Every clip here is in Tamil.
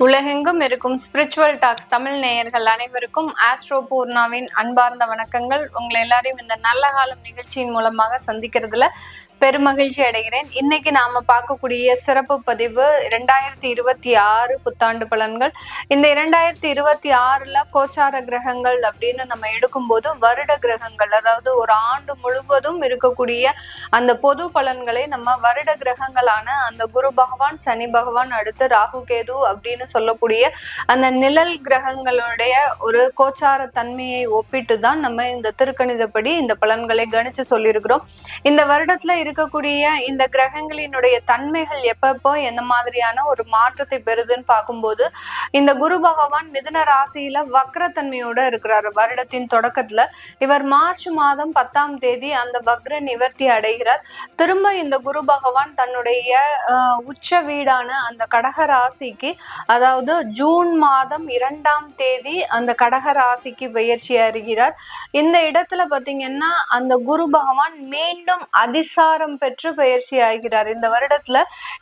உலகெங்கும் இருக்கும் ஸ்பிரிச்சுவல் டாக்ஸ் தமிழ் நேயர்கள் அனைவருக்கும் ஆஸ்ட்ரோ பூர்ணாவின் அன்பார்ந்த வணக்கங்கள். உங்களை எல்லாரையும் இந்த நல்ல காலம் நிகழ்ச்சியின் மூலமாக சந்திக்கிறதுல பெருமகிழ்ச்சி அடைகிறேன். இன்னைக்கு நாம பார்க்கக்கூடிய சிறப்பு பதிவு 2026 புத்தாண்டு பலன்கள். இந்த 2026 கோச்சார கிரகங்கள் அப்படின்னு நம்ம எடுக்கும்போது வருட கிரகங்கள், அதாவது ஒரு ஆண்டு முழுவதும் இருக்கக்கூடிய அந்த பொது பலன்களை நம்ம வருட கிரகங்களான அந்த குரு பகவான், சனி பகவான், அடுத்து ராகு கேது அப்படின்னு சொல்லக்கூடிய அந்த நிழல் கிரகங்களுடைய ஒரு கோச்சார தன்மையை ஒப்பிட்டு தான் நம்ம இந்த திருக்கணிதப்படி இந்த பலன்களை கணிச்சு சொல்லியிருக்கிறோம். இந்த வருடத்துல இருக்கக்கூடிய இந்த கிரகங்களினுடைய தன்மைகள் எப்பப்போ எந்த மாதிரியான ஒரு மாற்றத்தை பெறுதுன்னு பார்க்கும்போது, இந்த குரு பகவான் மிதுன ராசியில வக்ரத்தன்மையோட இருக்கிறார். வருடத்தின் தொடக்கத்துல இவர் மார்ச் மாதம் 10ஆம் தேதி அந்த வக்ர நிவர்த்தி அடைகிறார். திரும்ப இந்த குரு பகவான் தன்னுடைய உச்ச வீடான அந்த கடக ராசிக்கு, அதாவது ஜூன் மாதம் 2ஆம் தேதி அந்த கடக ராசிக்கு பெயர்ச்சி அடைகிறார். இந்த இடத்துல பாத்தீங்கன்னா அந்த குரு பகவான் மீண்டும் அதிசாரம் பெற்று பயிற்சி ஆகிறார். இந்த வருடத்துல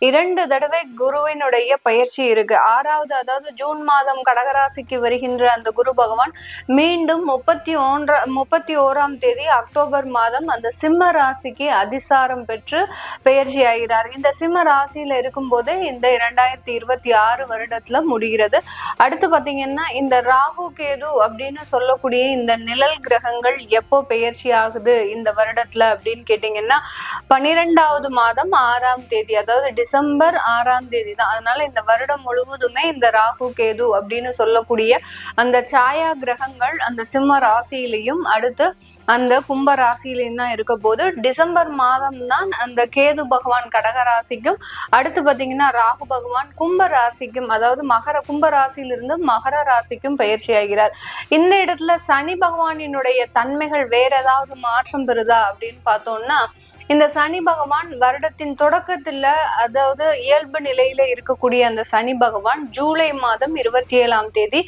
2 தடவை குருவினுடைய பயிற்சி இருக்கு. 6வது, அதாவது ஜூன் மாதம் கடகராசிக்கு வருகின்ற அந்த குரு பகவான் மீண்டும் 31ஆம் தேதி அக்டோபர் மாதம் அந்த சிம்ம ராசிக்கு அதிசாரம் பெற்று பயிற்சி ஆகிறார். இந்த சிம்ம ராசியில இருக்கும் போதே இந்த 2026 வருடத்துல முடிகிறது. அடுத்து பாத்தீங்கன்னா இந்த ராகு கேது அப்படின்னு சொல்லக்கூடிய இந்த நிழல் கிரகங்கள் எப்போ பெயர்ச்சி ஆகுது இந்த வருடத்துல அப்படின்னு கேட்டீங்கன்னா 12வது மாதம் 6ஆம் தேதி, அதாவது டிசம்பர் 6ஆம் தேதி தான். அதனால இந்த வருடம் முழுவதுமே இந்த ராகு கேது அப்படின்னு சொல்லக்கூடிய அந்த சாயா கிரகங்கள் அந்த சிம்ம ராசியிலையும் அடுத்து அந்த கும்ப ராசியிலையும் தான் இருக்க போது, டிசம்பர் மாதம் தான் அந்த கேது பகவான் கடக ராசிக்கும், அடுத்து பாத்தீங்கன்னா ராகு பகவான் கும்ப ராசிக்கும், அதாவது கும்ப ராசியிலிருந்து மகர ராசிக்கும் பயிற்சி ஆகிறார். இந்த இடத்துல சனி பகவானினுடைய தன்மைகள் வேற ஏதாவது மாற்றம் பெறுதா அப்படின்னு பார்த்தோம்னா, இந்த சனி பகவான் வருடத்தின் தொடக்கத்துல, அதாவது இயல்பு நிலையில இருக்கக்கூடிய அந்த சனி பகவான் ஜூலை மாதம் 27ஆம் தேதி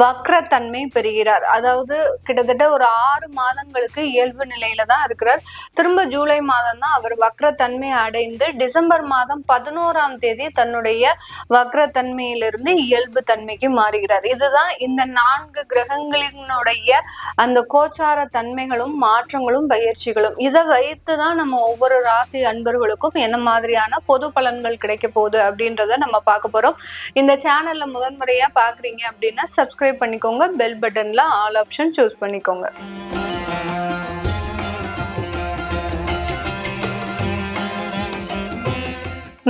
வக்ரத்தன்மை பெறுகிறார். அதாவது கிட்டத்தட்ட ஒரு 6 மாதங்களுக்கு இயல்பு நிலையில தான் இருக்கிறார். திரும்ப ஜூலை மாதம் தான் அவர் வக்ரத்தன்மை அடைந்து டிசம்பர் மாதம் 11ஆம் தேதி தன்னுடைய வக்ரத்தன்மையிலிருந்து இயல்பு தன்மைக்கு மாறுகிறார். இதுதான் இந்த 4 கிரகங்களினுடைய அந்த கோச்சார தன்மைகளும் மாற்றங்களும் பயிற்சிகளும். இதை வைத்துதான் நம்ம ஒவ்வொரு ராசி அன்பர்களுக்கும் என்ன மாதிரியான பொது பலன்கள் கிடைக்க போகுது அப்படின்றத நம்ம பார்க்க போறோம். இந்த சேனல்ல முதன்முறையா பாக்குறீங்க அப்படின்னா சப்ஸ்கிரைப் பண்ணிக்கோங்க, பெல் பட்டன்ல ஆல் ஆப்ஷன் சூஸ் பண்ணிக்கோங்க.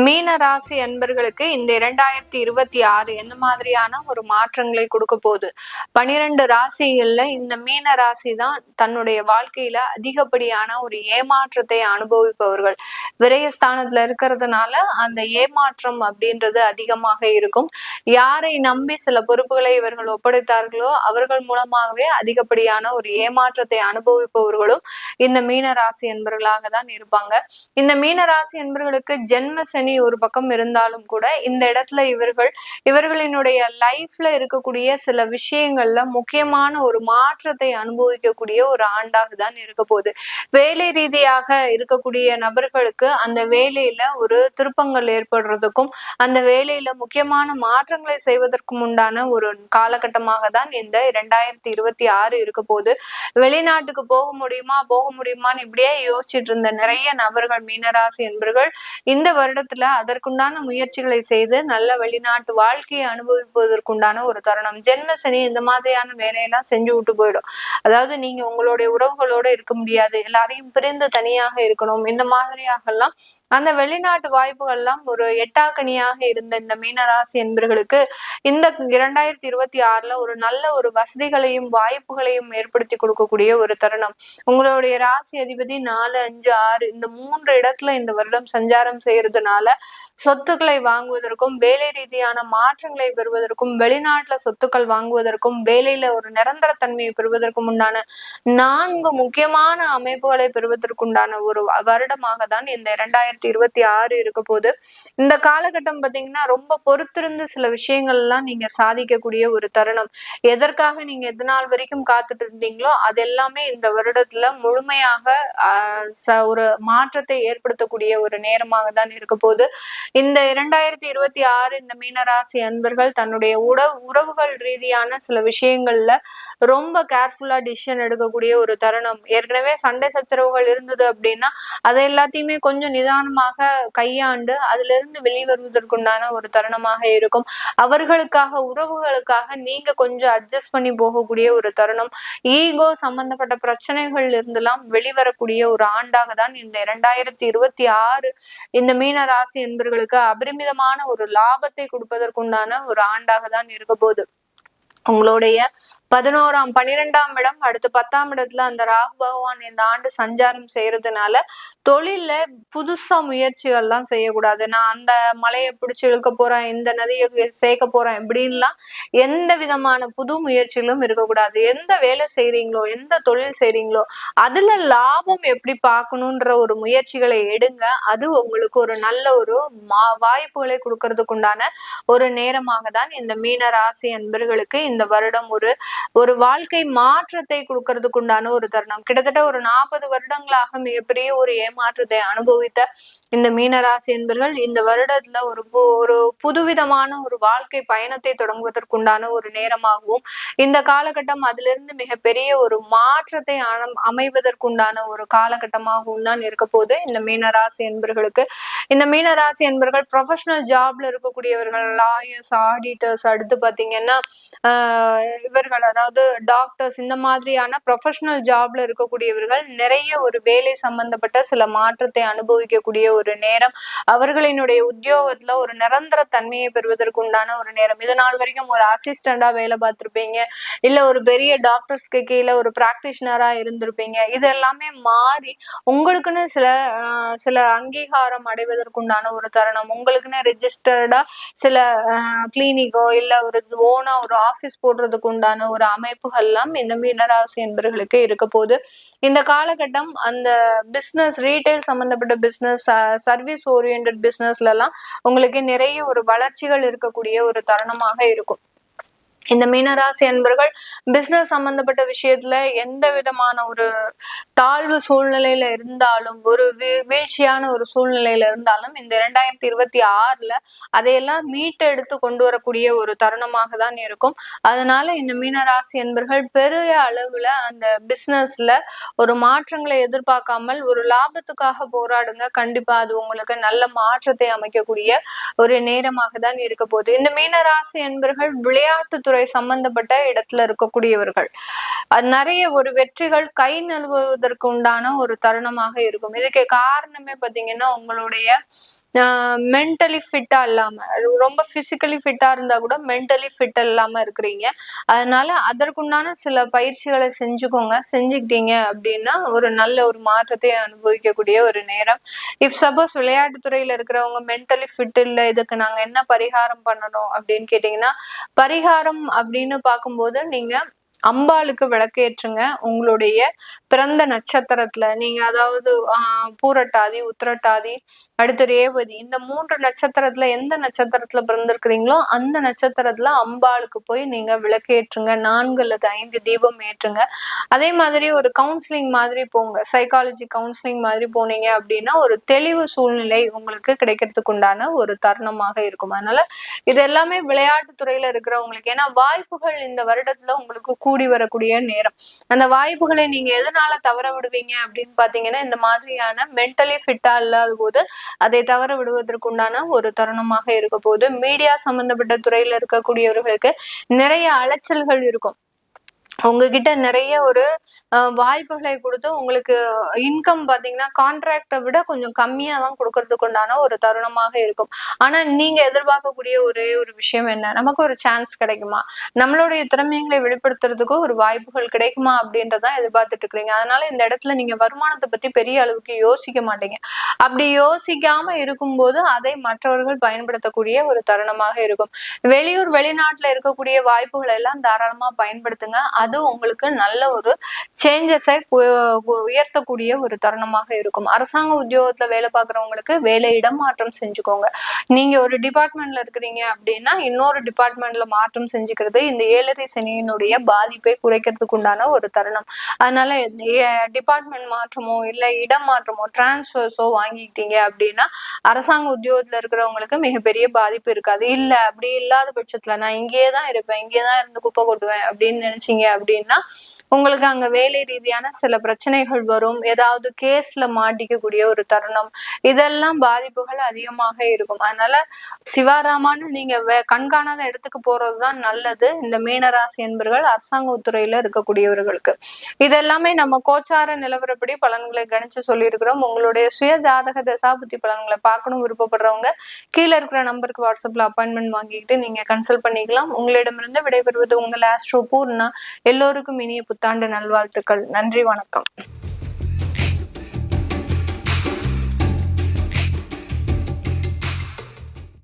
மீன ராசி அன்பர்களுக்கு இந்த 2026 என்ன மாதிரியான ஒரு மாற்றங்களை கொடுக்க போகுது? 12 ராசிகள்ல இந்த மீன ராசி தான் தன்னுடைய வாழ்க்கையில அதிகப்படியான ஒரு ஏமாற்றத்தை அனுபவிப்பவர்கள். விரயஸ்தானத்துல இருக்கிறதுனால அந்த ஏமாற்றம் அப்படின்றது அதிகமாக இருக்கும். யாரை நம்பி சில பொறுப்புகளை இவர்கள் ஒப்படைத்தார்களோ அவர்கள் மூலமாகவே அதிகப்படியான ஒரு ஏமாற்றத்தை அனுபவிப்பவர்களும் இந்த மீன ராசி அன்பர்களாக தான் இருப்பாங்க. இந்த மீன ராசி அன்பர்களுக்கு ஜென்ம சனி ஒரு பக்கம் இருந்தாலும் கூட இந்த இடத்துல இவர்களினுடைய லைஃப்ல இருக்கக்கூடிய சில விஷயங்கள்ல முக்கியமான ஒரு மாற்றத்தை அனுபவிக்கக்கூடிய ஒரு ஆண்டாக தான் இருக்க போகுது. வேலை ரீதியாக இருக்கக்கூடிய நபர்களுக்கு அந்த வேலையில ஒரு திருப்பங்கள் ஏற்படுறதுக்கும் அந்த வேலையில முக்கியமான மாற்றங்களை செய்வதற்கும் உண்டான ஒரு காலகட்டமாக தான் இந்த 2026 இருக்க போகுது. வெளிநாட்டுக்கு போக முடியுமான்னு இப்படியே யோசிச்சுட்டு இருந்த நிறைய நபர்கள், மீனராசி என்பர்கள், இந்த வருடத்துல அதற்குண்டான முயற்சிகளை செய்து நல்ல வெளிநாட்டு வாழ்க்கையை அனுபவிப்பதற்குண்டான ஒரு தருணம். ஜென்ம சனி இந்த மாதிரியான வேலையெல்லாம் செஞ்சு விட்டு போயிடும். அதாவது நீங்க உங்களுடைய உறவுகளோட இருக்க முடியாது, எல்லாரையும் பிரிந்து தனியாக இருக்கணும். இந்த மாதிரியாகலாம் அந்த வெளிநாட்டு வாய்ப்புகள்லாம் ஒரு எட்டாக்கனியாக இருந்த இந்த மீனராசி என்பர்களுக்கு இந்த 2026 ஒரு நல்ல ஒரு வசதிகளையும் வாய்ப்புகளையும் ஏற்படுத்தி கொடுக்கக்கூடிய ஒரு தருணம். உங்களுடைய ராசி அதிபதி 4, 5, 6 இந்த 3 இடத்துல இந்த வருடம் சஞ்சாரம் செய்யறதுனால சொத்துக்களை வாங்குவதற்கும் வேலை ரீதியான மாற்றங்களை பெறுவதற்கும் வெளிநாட்டுல சொத்துக்கள் வாங்குவதற்கும் வேலையில ஒரு நிரந்தர தன்மையை பெறுவதற்கும் உண்டான 4 முக்கியமான அமைப்புகளை பெறுவதற்குண்டான ஒரு வருடமாக தான் இந்த 2026 இருக்க போது. இந்த காலகட்டம் பாத்தீங்கன்னா ரொம்ப பொறுத்திருந்து சில விஷயங்கள் எல்லாம் நீங்க சாதிக்கக்கூடிய ஒரு தருணம். எதற்காக நீங்க எது நாள் வரைக்கும் காத்துட்டு இருந்தீங்களோ அது எல்லாமே இந்த வருடத்துல முழுமையாக ஒரு மாற்றத்தை ஏற்படுத்தக்கூடிய ஒரு நேரமாக தான் இருக்க போது. போது இந்த 2026 இந்த மீனராசி அன்பர்கள் தன்னுடைய உறவுகள் ரீதியான சில விஷயங்கள்ல ரொம்ப கேர்ஃபுல்லா டிசிஷன் எடுக்கக்கூடிய ஒரு தருணம். ஏற்கனவே சண்டை சச்சரவுகள் இருந்தது அப்படின்னா அதை எல்லாத்தையுமே கொஞ்சம் நிதானமாக கையாண்டு அதுல இருந்து வெளிவருவதற்குண்டான ஒரு தருணமாக இருக்கும். அவர்களுக்காக உறவுகளுக்காக நீங்க கொஞ்சம் அட்ஜஸ்ட் பண்ணி போகக்கூடிய ஒரு தருணம். ஈகோ சம்பந்தப்பட்ட பிரச்சனைகள் இருந்தெல்லாம் வெளிவரக்கூடிய ஒரு ஆண்டாக தான் இந்த 2026 இந்த மீன ராசி என்பவர்களுக்கு அபரிமிதமான ஒரு லாபத்தை கொடுப்பதற்குண்டான ஒரு ஆண்டாக தான் இருக்க போகுது. உங்களுடைய 12ஆம் இடம் அடுத்து 10ஆம் இடத்துல அந்த ராகு பகவான் இந்த ஆண்டு சஞ்சாரம் செய்யறதுனால தொழில்ல புதுசா முயற்சிகள் எல்லாம் செய்யக்கூடாது. நான் அந்த மலையை பிடிச்சு இழுக்க போறேன், இந்த நதியை சேர்க்க போறேன் இப்படின்லாம் எந்த விதமான புது முயற்சிகளும் இருக்கக்கூடாது. எந்த வேலை செய்யறீங்களோ, எந்த தொழில் செய்யறீங்களோ அதுல லாபம் எப்படி பார்க்கணுன்ற ஒரு முயற்சிகளை எடுங்க. அது உங்களுக்கு ஒரு நல்ல ஒரு வாய்ப்புகளை கொடுக்கறதுக்கு உண்டான ஒரு நேரமாக தான் இந்த மீன ராசி அன்பர்களுக்கு இந்த வருடம் ஒரு வாழ்க்கை மாற்றத்தை கொடுக்கறதுக்கு உண்டான ஒரு தருணம். கிட்டத்தட்ட ஒரு 40 வருடங்களாக மிகப்பெரிய ஒரு ஏமாற்றத்தை அனுபவித்த இந்த மீனராசி என்பர்கள் இந்த வருடத்துல ஒரு புதுவிதமான ஒரு வாழ்க்கை பயணத்தை தொடங்குவதற்குண்டான ஒரு நேரமாகவும் இந்த காலகட்டம் அதிலிருந்து மிகப்பெரிய ஒரு மாற்றத்தை அமைவதற்குண்டான ஒரு காலகட்டமாகவும் தான் இருக்க போது இந்த மீனராசி என்பர்களுக்கு. இந்த மீனராசி என்பர்கள் ப்ரொஃபஷனல் ஜாப்ல இருக்கக்கூடியவர்கள், லாயர்ஸ், ஆடிட்டர்ஸ், அடுத்து பாத்தீங்கன்னா இவர்கள் அதாவது டாக்டர்ஸ், இந்த மாதிரியான ப்ரொஃபஷனல் ஜாப்ல இருக்கக்கூடியவர்கள் நிறைய ஒரு வேலை சம்பந்தப்பட்ட சில மாற்றத்தை அனுபவிக்கக்கூடிய ஒரு நேரம். அவர்களினுடைய உத்தியோகத்துல ஒரு நிரந்தர தன்மையை பெறுவதற்கு உண்டான ஒரு நேரம். இது நாள் வரைக்கும் ஒரு அசிஸ்டண்டா வேலை பார்த்திருப்பீங்க, இல்ல ஒரு பெரிய டாக்டர்ஸ்க்கு கீழே ஒரு பிராக்டிஷனரா இருந்திருப்பீங்க. இது எல்லாமே மாறி உங்களுக்குன்னு சில அங்கீகாரம் அடைவதற்குண்டான ஒரு தருணம். உங்களுக்குன்னு ரெஜிஸ்டர்டா சில கிளினிக்கோ இல்ல ஒரு ஓனா ஒரு ஆபீஸ் போடுறதுக்கு உண்டான ஒரு அமைப்புகள் எல்லாம் இந்த மீனராசி என்பவர்களுக்கு இருக்க போது. இந்த காலகட்டம் அந்த பிசினஸ், ரீட்டைல் சம்பந்தப்பட்ட பிசினஸ், சர்வீஸ் ஓரியன்ட் பிசினஸ்ல எல்லாம் உங்களுக்கு நிறைய ஒரு வளர்ச்சிகள் இருக்கக்கூடிய ஒரு தருணமாக இருக்கும். இந்த மீனராசி அன்பர்கள் பிசினஸ் சம்பந்தப்பட்ட விஷயத்துல எந்த விதமான ஒரு தாழ்வு சூழ்நிலையில இருந்தாலும், ஒரு வீழ்ச்சியான ஒரு சூழ்நிலையில இருந்தாலும் இந்த 2026 அதையெல்லாம் மீட்டெடுத்து கொண்டு வரக்கூடிய ஒரு தருணமாக தான் இருக்கும். அதனால இந்த மீனராசி அன்பர்கள் பெரிய அளவுல அந்த பிசினஸ்ல ஒரு மாற்றங்களை எதிர்பார்க்காமல் ஒரு லாபத்துக்காக போராடுங்க. கண்டிப்பா அது உங்களுக்கு நல்ல மாற்றத்தை அமைக்கக்கூடிய ஒரு நேரமாக தான் இருக்க போகுது. இந்த மீனராசி அன்பர்கள் விளையாட்டு துறை சம்பந்தப்பட்ட இடத்துல இருக்கக்கூடியவர்கள் நிறைய ஒரு வெற்றிகள் கை நழுவுவதற்கு உண்டான ஒரு தருணமாக இருக்கும். இதுக்கு காரணமே பாத்தீங்கன்னா உங்களுடைய மென்டலி ஃபிட்டா இல்லாம, ரொம்ப பிசிக்கலி ஃபிட்டா இருந்தா கூட மென்டலி ஃபிட் இல்லாம இருக்கிறீங்க. அதனால அதற்குண்டான சில பயிற்சிகளை செஞ்சுக்கிட்டீங்க அப்படின்னா ஒரு நல்ல ஒரு மாற்றத்தை அனுபவிக்கக்கூடிய ஒரு நேரம். இஃப் சப்போஸ் விளையாட்டுத்துறையில இருக்கிறவங்க மென்டலி ஃபிட் இல்லை, இதுக்கு நாங்க என்ன பரிகாரம் பண்ணணும் அப்படின்னு கேட்டீங்கன்னா, பரிகாரம் அப்படின்னு பார்க்கும்போது நீங்க அம்பாளுக்கு விளக்கேற்றுங்க. உங்களுடைய பிறந்த நட்சத்திரத்துல நீங்க அதாவது பூரட்டாதி, உத்திரட்டாதி, அடுத்து ரேவதி, இந்த 3 நட்சத்திரத்துல எந்த நட்சத்திரத்துல பிறந்திருக்கிறீங்களோ அந்த நட்சத்திரத்துல அம்பாளுக்கு போய் நீங்க விளக்கேற்றுங்க. 4 அல்லது 5 தீபம் ஏற்றுங்க. அதே மாதிரி ஒரு கவுன்சிலிங் மாதிரி போங்க, சைக்காலஜி கவுன்சிலிங் மாதிரி போனீங்க அப்படின்னா ஒரு தெளிவு சூழ்நிலை உங்களுக்கு கிடைக்கிறதுக்கு உண்டான ஒரு தருணமாக இருக்கும். அதனால இது எல்லாமே விளையாட்டு துறையில இருக்கிறவங்களுக்கு, ஏன்னா வாய்ப்புகள் இந்த வருடத்துல உங்களுக்கு கூடி வரக்கூடிய நேரம். அந்த வாய்ப்புகளை நீங்க எதனால தவற விடுவீங்க அப்படின்னு பாத்தீங்கன்னா, இந்த மாதிரியான மென்டலி ஃபிட்டா இல்லாத போது அதை தவற விடுவதற்கு உண்டான ஒரு தருணமாக இருக்க போது. மீடியா சம்பந்தப்பட்ட துறையில இருக்கக்கூடியவர்களுக்கு நிறைய அலைச்சல்கள் இருக்கும். உங்ககிட்ட நிறைய ஒரு வாய்ப்புகளை கொடுத்து உங்களுக்கு இன்கம் பாத்தீங்கன்னா கான்ட்ராக்டை விட கொஞ்சம் கம்மியா தான் கொடுக்கறதுக்கு உண்டான ஒரு தருணமாக இருக்கும். ஆனா நீங்க எதிர்பார்க்கக்கூடிய ஒரே ஒரு விஷயம் என்ன, நமக்கு ஒரு சான்ஸ் கிடைக்குமா, நம்மளுடைய திறமைகளை வெளிப்படுத்துறதுக்கு ஒரு வாய்ப்புகள் கிடைக்குமா அப்படின்றதான் எதிர்பார்த்துட்டு இருக்கிறீங்க. அதனால இந்த இடத்துல நீங்க வருமானத்தை பத்தி பெரிய அளவுக்கு யோசிக்க மாட்டீங்க. அப்படி யோசிக்காம இருக்கும்போது அதை மற்றவர்கள் பயன்படுத்தக்கூடிய ஒரு தருணமாக இருக்கும். வெளிநாட்டுல இருக்கக்கூடிய வாய்ப்புகளை எல்லாம் தாராளமா பயன்படுத்துங்க. அது உங்களுக்கு நல்ல ஒரு சேஞ்சஸை உயர்த்தக்கூடிய ஒரு தருணமாக இருக்கும். அரசாங்க உத்தியோகத்துல வேலை பார்க்குறவங்களுக்கு வேலை இடமாற்றம் செஞ்சுக்கோங்க. நீங்க ஒரு டிபார்ட்மெண்ட்ல இருக்கிறீங்க அப்படின்னா இன்னொரு டிபார்ட்மெண்ட்ல மாற்றம் செஞ்சுக்கிறது இந்த 7.5 சனியினுடைய பாதிப்பை குறைக்கிறதுக்கு உண்டான ஒரு தருணம். அதனால டிபார்ட்மெண்ட் மாற்றமோ இல்ல இடம் மாற்றமோ டிரான்ஸ்பர்ஸோ வாங்கிக்கிட்டீங்க அப்படின்னா அரசாங்க உத்தியோகத்துல இருக்கிறவங்களுக்கு மிகப்பெரிய பாதிப்பு இருக்காது. இல்ல அப்படி இல்லாத பட்சத்துல நான் இங்கேயேதான் இருப்பேன், இங்கேயேதான் இருந்து குப்பை கொட்டுவேன் அப்படின்னு நினைச்சீங்க அப்படின்னா உங்களுக்கு அங்க வேலை ரீதியான சில பிரச்சனைகள் வரும். ஏதாவது கேஸ்ல மாட்டிக்கக்கூடிய ஒரு தருணம், இதெல்லாம் பாதிப்புகள் அதிகமாக இருக்கும். அதனால சிவாராமான்னு நீங்க கண்காணாத இடத்துக்கு போறதுதான் நல்லது. இந்த மீனராசி என்பர்கள் அரசாங்க துறையில இருக்கக்கூடியவர்களுக்கு இதெல்லாமே நம்ம கோச்சார நிலவரப்படி பலன்களை கணிச்சு சொல்லியிருக்கிறோம். உங்களுடைய சுய ஜாதக தசாபுத்தி பலன்களை பார்க்கணும் விருப்பப்படுறவங்க கீழே இருக்கிற நம்பருக்கு வாட்ஸ்அப்ல அப்பாயின்மெண்ட் வாங்கிக்கிட்டு நீங்க கன்சல்ட் பண்ணிக்கலாம். உங்களிடமிருந்து விடைபெறுவது உங்கள் ஆஸ்ட்ரோ பூர்ணா. எல்லோருக்கும் இனிய புத்தாண்டு நல்வாழ்த்துக்கள். நன்றி, வணக்கம்.